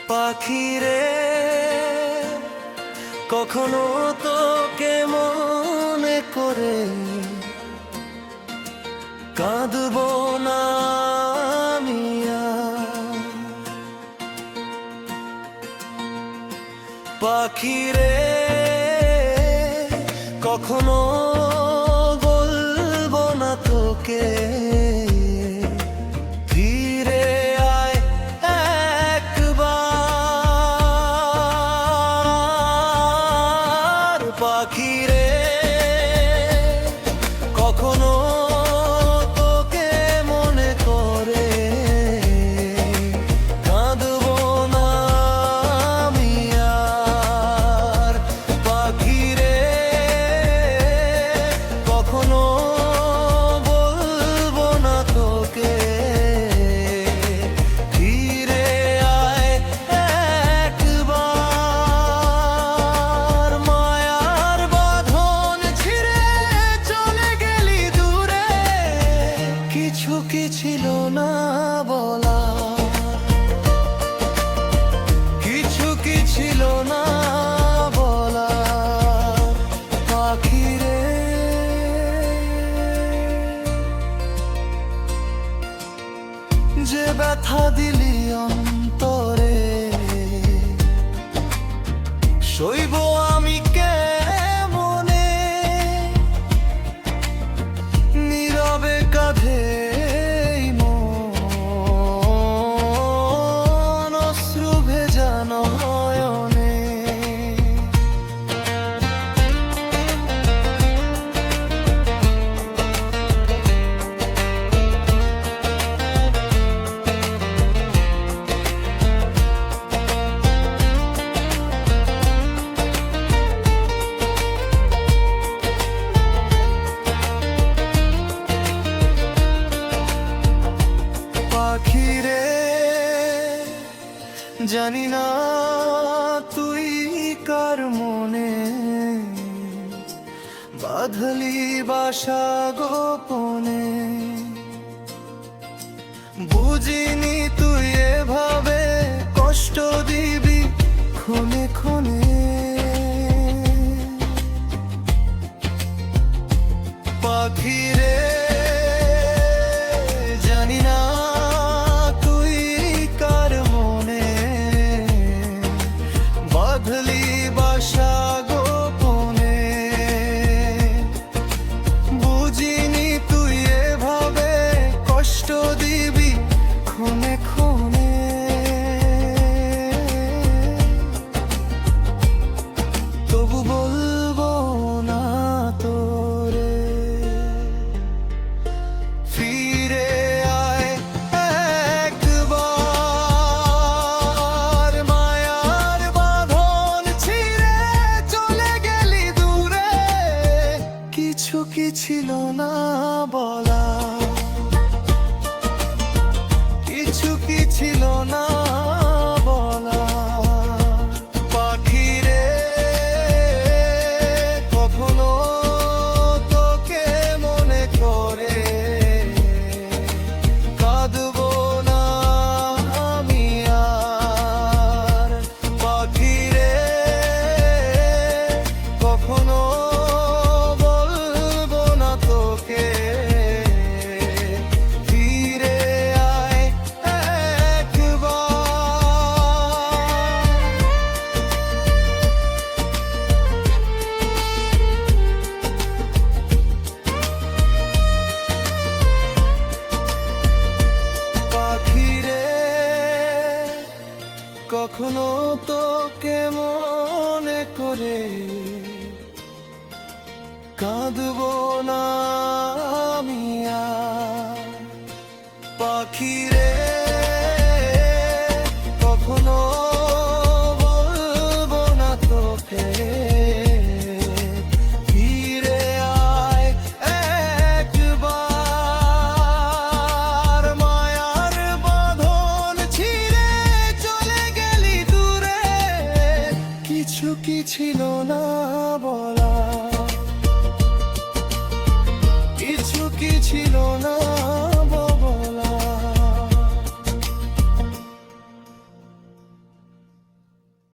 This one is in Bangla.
পাখিরে কখনো তোকে মনে করে কাঁদবো না আমি আর। পাখিরে কখনো বলবো না তোকে ফিরে আয় একবার। পাখিরে কখনো তোকে মনে করে কাঁদবো না আমি আর। পাখিরে কখনো বলবো না তোকে ফিরে আয় একবার। মায়ার বাঁধন ছিঁড়ে চলে গেলি দূরে, কিছু কি ছিল না বলা, কিছু কি ছিল না বলা। পাখিরে যে ব্যথা দিলি অন্তরে, সইব আমি কেমনে নীরবে কাঁধে মন অশ্রু ভেজা নয়নে। পাখিরে জানি না তুই কার মনে বাঁধলি বাসা গোপনে, বুঝিনি তুই এভাবে কষ্ট দিবি ক্ষণে ক্ষণে। পাখিরে জানি না তুই কার মনে বাঁধলি বাসা গোপনে, বুঝিনি তুই এভাবে কষ্ট দিবি ক্ষণে ক্ষণে। তবু বলবো না তোরে ফিরে আয় একবার। মায়ার বাঁধন ছিঁড়ে চলে গেলি দূরে, কিছু কি ছিল না বলা, কিছু কি ছিল না বলা। পাখিরে কখনো তোকে মনে করে কাঁদবো না আমি আর। পাখিরে কখনো বলবো না তোকে ফিরে আয় একবার। পাখিরে কখনো তোকে মনে করে কাঁদবো না আমি আর। পাখিরে কখনো বলবো না তোকে ফিরে আয় একবার। মায়ার বাঁধন ছিঁড়ে চলে গেলি দূরে, কিছু কি ছিল না বলা, কিছু কি ছিল না